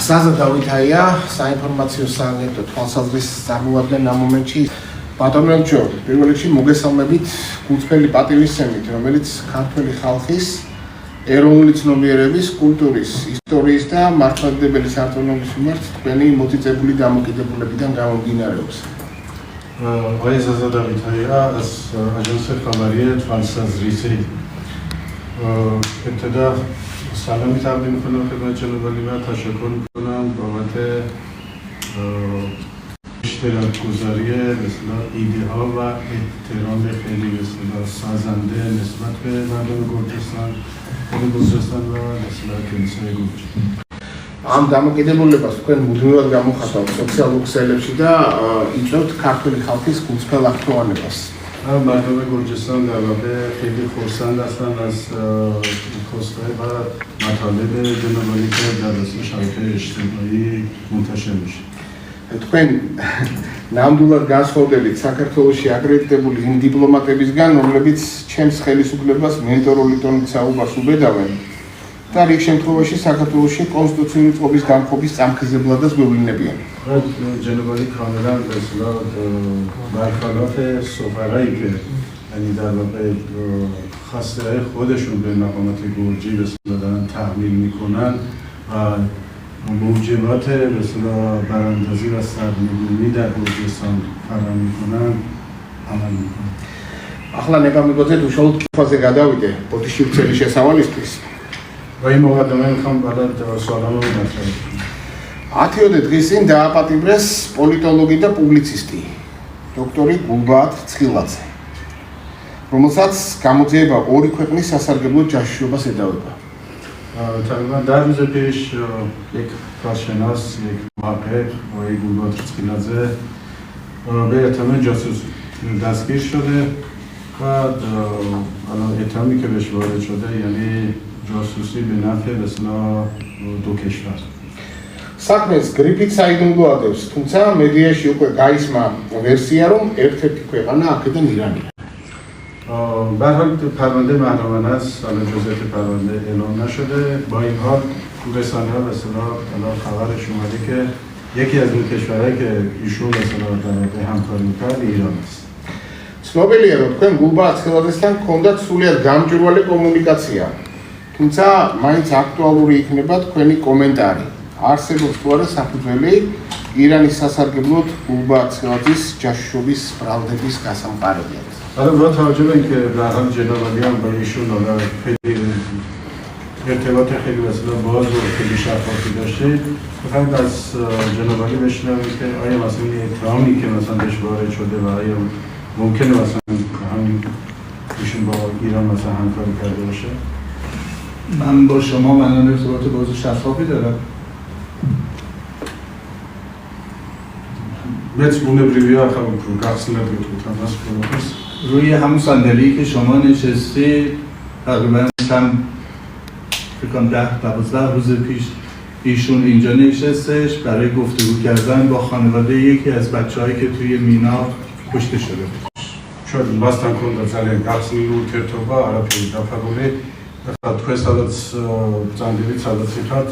Საზა დავითაია საინფორმაციო სააგენტო თვალსაზრისის წარმოადგენენ ამ მომენტში ბატონო პირველ რიგში მოგესალმებით გულწრფელი პატივისცემით, რომელიც ქართული ხალხის ეროვნული ცნობიერების, კულტურის, ისტორიის და მართლმადიდებელი საერთაშორისო მიმართ თქვენი მოწიწებული დამოკიდებულებიდან გამომდინარეობს. Moje zadávitaja z agencie Chamarie Tvalsazrisi. Teda سلام تقدیم کنم خدمت جناب علی و تشکر کنم بابت اشتراک گذاری مثلا ایده ها و احترام خیلی مثلا سازنده نسبت به مردم گرجستان و مثلا کنیسه گرجستان. ამ დამოკიდებულებას თქვენ მუდმივად გამოხატავთ სოციალურ ქსელებში და იწვევთ ქართული ხალხის გულწრფელ აღფრთოვანებას. مردم گرجستان در واقع خیلی خرسند هستند از خواست‌ها و مطالب جناب علی که در رسانه شبکه اجتماعی منتشر میشه. თქვენ ნამდვილად განსხვავდებით საქართველოში აკრედიტებული იმ დიპლომატებისგან, რომლებიც ჩემს ხელისუფლებას მენტორული ტონით საუბარს უბედავენ და რიგ შემთხვევაში საქართველოში კონსტიტუციური წყობის დამხობის წამხიზებლადაც გვევლინებიან. جناب علی کاملا مثلا برخلاف سفرایی که یعنی در واقع خواسته خودشون به مقامات گرجی مثلا دارن تحمیل میکنن و موجبات مثلا براندازی و سرنگونی در گرجستان فراهم میکنن عمل میکنن. ახლა ნებამიგოძე უშუალოდ კითხვაზე გადავიდე ბოდიში ვცელი შესავალისთვის. و این مقدمه میخوام بعد سوالامو مطرح کنم. 10 დღის წინ დააპატიმრეს პოლიტოლოგი და პუბლიცისტი დოქტორი გულბაათ ცხილაძე, რომელსაც გამოძიება ორი ქვეყნის სასარგებლო ჯაშუშობას ედავება. تقریبا در روز پیش یک کارشناس یک محقق آقای گلبات ცხილაძე به اتهام جاسوسی دستگیر شده و الان اتهامی که بهش وارد شده یعنی جاسوسی به نفع مثلا دو کشور. საქმეს გრიფით საიდუმლოადებს, თუმცა მედიაში უკვე გაისმა ვერსია, რომ ერთ-ერთი ქვეყანა აქედან ირანია. به هر حال پرونده محرمانه است، الان جزئیات پرونده اعلام نشده. با این حال رسانه‌ها مثلا خبرش اومده که یکی از اون کشورهایی که ایشون مثلا در واقع همکاری می‌کرد ایران است. ცნობილია, რომ თქვენ გულბაათ ცხილაძესთან ჰქონდათ სრულიად გამჭვირვალე კომუნიკაცია. თუმცა მაინც აქტუალური იქნება თქვენი კომენტარი. არსებობს თუ არა საფუძველი ირანის სასარგებლოდ გულბაათ ცხილაძის ჯაშუშობის ბრალდების გასამყარებლად. حالا با توجه به اینکه به هر حال جناب علی هم با ایشون خیلی ارتباط خیلی مثلا باز و خیلی شفافی داشته، می‌خوایم از جناب علی بشنویم که آیا مثلا این اتهامی که مثلا بهش وارد شده و آیا ممکنه مثلا همین ایشون با ایران مثلا همکاری کرده باشه؟ من با شما منان ارتباط باز و شفافی دارم. بونبریویا خب گفتن تماس کنید. روی همون صندلی که شما نشستی تقریبا چند فکر کنم 10-12 روز پیش ایشون اینجا نشستش برای گفتگو کردن با خانواده یکی از بچه‌هایی که توی مینا کشته شده بود. شاید باستان کنند زالن گفتنی رو ترتوبا عربی دفعه თქვენ სადაც წამდილი სადაც ხართ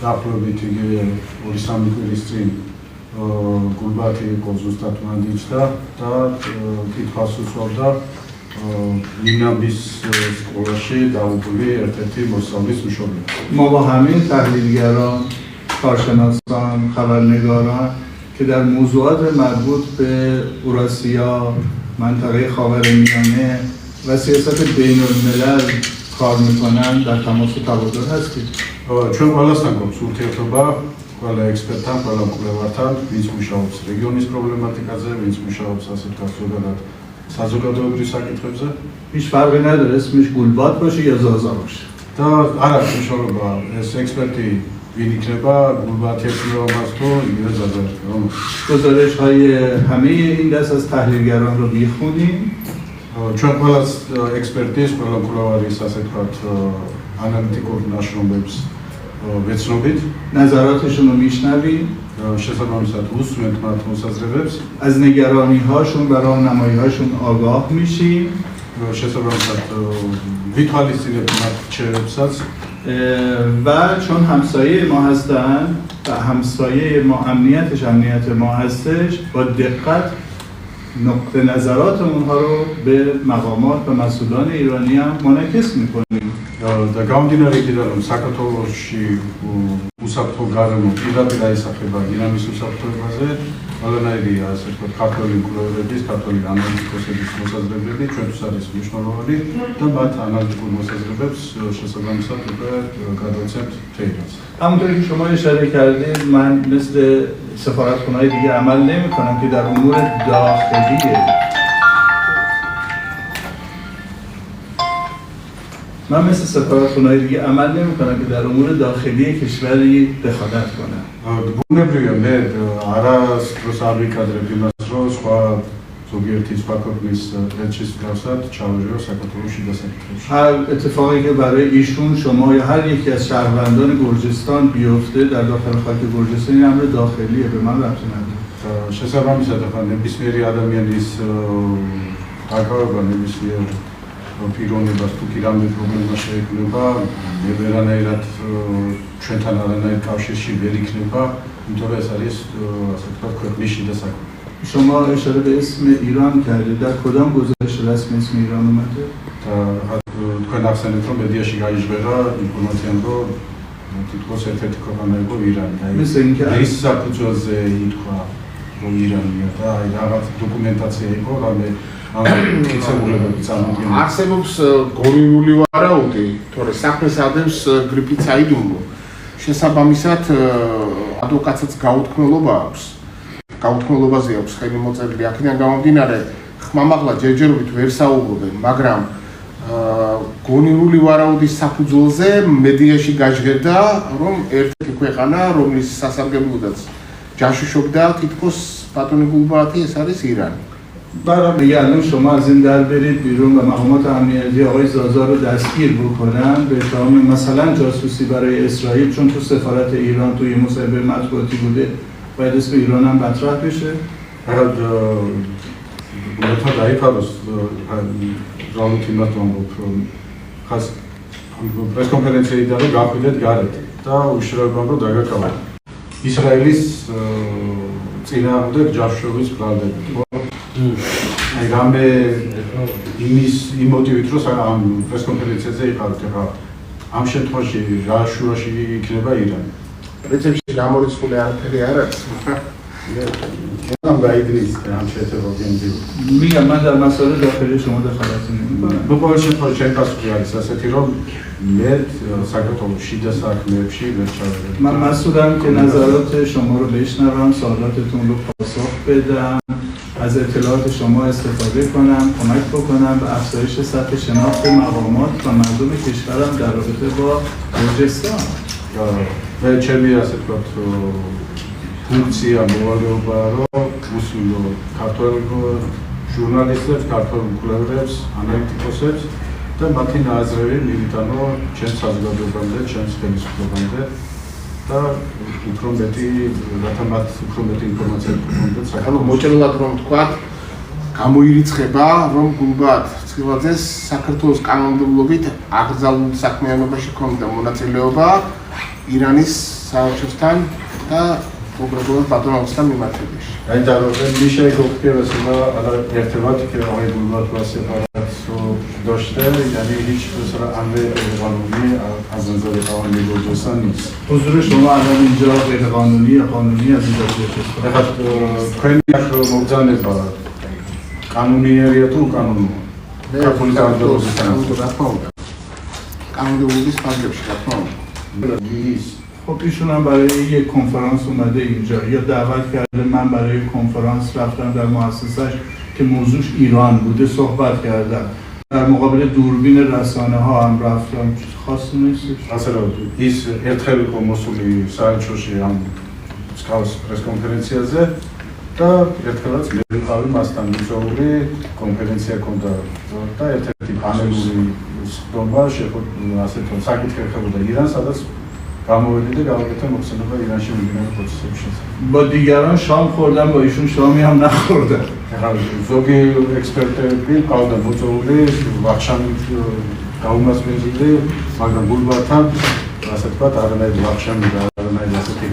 დაახლოებით იგი 2-3 კვირის წინ გულბათი იყო ზუსტად მანდიჩდა და კითხვას უსვამდა ნინაბის სკოლაში დაუბრუნდი ერთ-ერთი მოსწავლის მშობლებს. ما با همین تحلیلگران، کارشناسان، خبرنگاران که در موضوعات مربوط به اوراسیا، منطقه خاورمیانه و سیاست بین‌الملل کار میکنن در تماس و تبادل هستید. چون بالاتر گفت ურთიერთობა ყველა ექსპერტთან, ყველა მკვლევართან, ვინც მუშაობს რეგიონის პრობლემატიკაზე, ვინც მუშაობს ასეთ გასაგებად საზოგადოებრივ საკითხებზე. هیچ فرقی نداره اسمش گولبات باشه یا زازا باشه. და არ აქვს მნიშვნელობა ეს ექსპერტი ვინ იქნება, გულბათი იქნება მას თუ იგივე ზაზა იქნება. گزارش های همه این دست از تحلیلگران رو میخونیم. ჩვენ ყველა ექსპერტის, ყველა მკვლევარის ასე ვთქვათ ანალიტიკურ ნაშრომებს ვეცნობით. نظراتشون رو میشنویم. შესაბამისად უსმენთ მათ მოსაზრებებს. از نگرانی هاشون و راهنمایی هاشون آگاه میشیم. შესაბამისად ვითვალისწინებთ მათ რჩევებსაც و چون همسایه ما هستن و همسایه ما امنیتش امنیت ما هستش با دقت نقطه نظرات اونها رو به مقامات و مسئولان ایرانی هم منعکس میکنیم. და გამდინარე იქიდან რომ საქართველოში უსაფრთხო გარემო პირდაპირ აისახება ირანის უსაფრთხოებაზე, ყველანაირია ასე ვთქვათ ქართველი მკვლევარების, ქართველი ანალიტიკოსების მოსაზრებები ჩვენთვის არის მნიშვნელოვანი და მათ ანალიტიკურ მოსაზრებებს შესაბამისად უკვე გადავცემთ თეირას. همونطور که شما اشاره کردید من مثل سفارتخونه‌های دیگه عمل نمی‌کنم که در امور داخلیه. من مثل سفارتخونه‌های دیگه عمل نمی‌کنم که در امور داخلی کشوری دخالت کنم. ბუნებრივია მე არასდროს არ ვიკადრებ იმას, რომ სხვა ზოგიერთი სხვა ქვეყნის დღეჩის მსგავსად ჩავარჯირო საქართველოს შიდა საკითხებში. هر اتفاقی که برای ایشون شما یا هر یکی از شهروندان گرجستان بیفته در داخل خاک گرجستان این امر داخلیه، به من ربطی نداره. შესაბამისად ახლა ნებისმიერი ადამიანის დაკავება ნებისმიერ პიროვნებას თუ კი რამე პრობლემა შეექმნება, მე ვერანაირად ჩვენთან არანაირ კავშირში ვერ იქნება, იმიტომ რომ ეს არის ასე ვთქვათ ქვეყნის შიდა საქმე. شما اشاره به اسم ایران کردید. در کدام گزارش رسمی اسم ایران اومده؟ და თქვენ ახსენეთ რომ მედიაში გაიჟღერა ინფორმაცია რომ თითქოს ერთ-ერთი ქვეყანა იყო ირანი და ის საფუძველზე ითქვა რომ ირანია და აი რაღაც დოკუმენტაცია იყო რამე მიცემულებები წარმოადგენდა. არსებობს გონივრული ვარაუდი, თორე საქმეს ადევს გრიფით საიდუმლო. შესაბამისად ადვოკატსაც გაუთქმელობა აქვს. გაუთქმელობაზე აქვს ხელი მოწერილი. აქედან გამომდინარე ხმამაღლა ჯერჯერობით ვერ საუბრობენ, მაგრამ გონივრული ვარაუდის საფუძველზე მედიაში გაჟღერდა, რომ ერთ-ერთი ქვეყანა, რომლის სასარგებლოდაც ჯაშუშობდა თითქოს ბატონი გულბაათი, ეს არის ირანი. برای میگه الان شما از این در برید بیرون و مقامات امنیتی آقای زازا رو دستگیر بکنن به اتهام مثلا جاسوسی برای اسرائیل، چون تو سفارت ایران توی مصاحبه مطبوعاتی بوده باید اسم ایران هم مطرح بشه. بعد مثلا دایفاس رابطی مطمئن خاص پرس کنفرانسی داره گاهیدت گارد تا უშროებამ რომ დაგაკავა ისრაელის წინააღმდეგ ჯაშუშობის პლანები. აი რამე იმის იმ მოტივით რომ ამ პრეს კონფერენციაზე იყავით ახლა ამ შემთხვევაში რა შურაში იქნება ირანი. რეცეპში გამორიცხული არაფერი არ არის. هم باید هم چه اتفاقی می‌افتد. میگم من در مسائل داخلی شما دخالت نمی‌کنم. بقول چه چند پاسخی است. اساسی رو مرد ساکتولو شیده ساکمیبشی بچه‌ها. من مسئولم که نظرات شما رو بشنوم، سوالاتتون رو پاسخ بدم، از اطلاعات شما استفاده کنم، کمک بکنم به افزایش سطح شناخت مقامات و مردم کشورم در رابطه با گرجستان. و چه می‌رسد که ფუნქცია მოვალეობა რომ უსულო ქართველ ჟურნალისტებს, ქართველ მკვლევარებს, ანალიტიკოსებს და მათი ნაზრები მივიტანო ჩემს საზოგადოებამდე, ჩემს ხელისუფლებამდე და უფრო მეტი რათა მათ უფრო მეტი ინფორმაცია გქონდეთ საქართველოს მოჭრილად რომ თქვა გამოირიცხება რომ გულბაათ ცხილაძეს საქართველოს კანონმდებლობით აკრძალული საქმიანობაში ქონდა მონაწილეობა ირანის საელჩოსთან და Obradoval patronovská mimočekáš. Aj tak, bližšie kopie seba, ale ertevati که آقای گلبات و سفارت رو داشته یعنی هیچ بسیار امر غیرقانونی از نظر قانونی گرجستان نیست. حضور شما الان اینجا غیرقانونی یا قانونی از اینجا گرجستان؟ فقط کنیش رو مبزنه با قانونیه تو قانون. کپولی کانجلوسی کنم. قانونی سپاگیرش کنم. نیست. خب ایشون هم برای یک کنفرانس اومده اینجا یا دعوت کرده من برای کنفرانس رفتم در مؤسسه‌اش که موضوعش ایران بوده صحبت کردم. در مقابل دوربین رسانه ها هم رفتم. چیز خاصی نیستش. اصلا ის ერთხელ იყო მოსული საელჩოში ამ სკაუს პრეს კონფერენციაზე და ერთხელაც მე ვიყავი მასთან მიწვეული კონფერენცია ჰქონდა და ერთ-ერთი პანელური სხდომა შეხვდა ასეთ საკითხი ხდებოდა ირანს, სადაც გამოვიდი და გავაკეთე მოხსენება ირანში მიმდინარე პროცესების შესახებ. با دیگران شام خوردم، با ایشون شامی هم نخوردم. ზოგი ექსპერტები ყავდა მოწვეული ვახშამით გაუმასპინძლდი, მაგრამ გულბართან ასე ვთქვათ, არანაირი ვახშამი და არანაირი ასეთი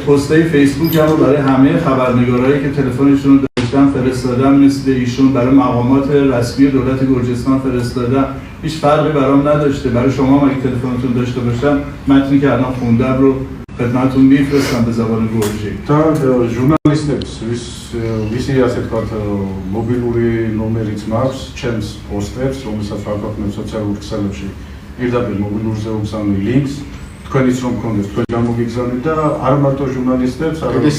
پستای فیسبوک هم برای همه خبرنگارایی که تلفنشون رو داشتن فرستادم، مثل ایشون برای مقامات رسمی دولت گرجستان فرستادم. هیچ فرقی برام نداشته. برای شما هم اگه تلفنتون داشته باشم متنی که الان خوندم رو خدمتتون میفرستم به زبان گرجی. და ჟურნალისტებს ვისი ასე ვთქვათ მობილური ნომერიც მაქვს, ჩემს პოსტებს, რომელსაც ვაკეთებ სოციალურ ქსელებში, პირდაპირ მობილურზე ვგზავნი ლინკს, თქვენიც რომ გქონდეს, თქვენ გამოგიგზავნით და არ მარტო ჟურნალისტებს, არამედ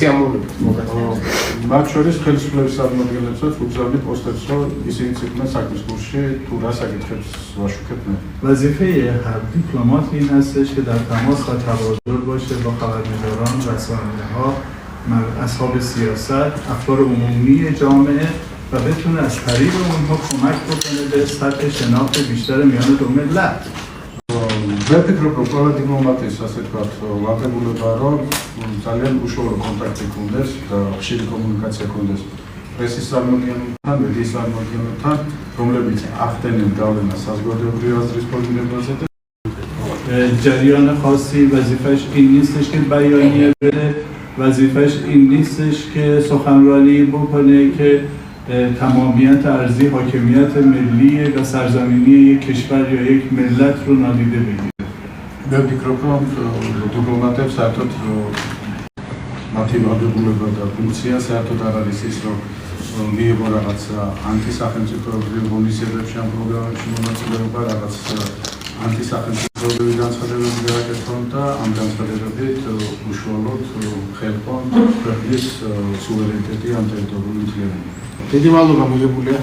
მათ შორის ხელისუფლების წარმომადგენლებსაც ვგზავნი პოსტებს, რომ ისინიც იყვნენ საქმის კურსში, თუ რა საკითხებს ვაშუქებდნენ. وظیفه هر دیپلمات این هستش که در تماس و تبادل باشه با خبرنگاران، رسانه‌ها، اصحاب سیاست، افکار عمومی جامعه و بتونه از طریق اونها کمک بکنه به سطح شناخت بیشتر میان دو ملت. მე ვფიქრობ, რომ ყველა დიპლომატის ასე ვთქვათ, ვალდებულება რომ ძალიან უშუალო კონტაქტი გქონდეს და ხშირი კომუნიკაცია გქონდეს პრესის წარმომადგენლებთან, მედიის წარმომადგენლებთან, რომლებიც ახდენენ გავლენას საზოგადოებრივი აზრის ფორმირებაზე და جریان خاصی وظیفش این نیستش که بیانیه بده، وظیفش این نیستش که سخنرانی بکنه که تمامیت ارضی حاکمیت ملی و سرزمینی یک کشور یا یک ملت رو نادیده بگیره. მე ვფიქრობ, რომ დიპლომატებს საერთოდ მათი ვალდებულება და ფუნქცია საერთოდ არ არის ის, რომ მიიღო რაღაც ანტისახელმწიფოებრივ ღონისძიებებში ან პროგრამებში მონაწილეობა, რაღაც ანტისახელმწიფოებრივი განცხადებები გააკეთონ და ამ განცხადებებით უშუალოდ ხელყონ ქვეყნის სუვერენიტეტი ამ ტერიტორიული მთლიანობა. დიდი მადლობა მოგებულია.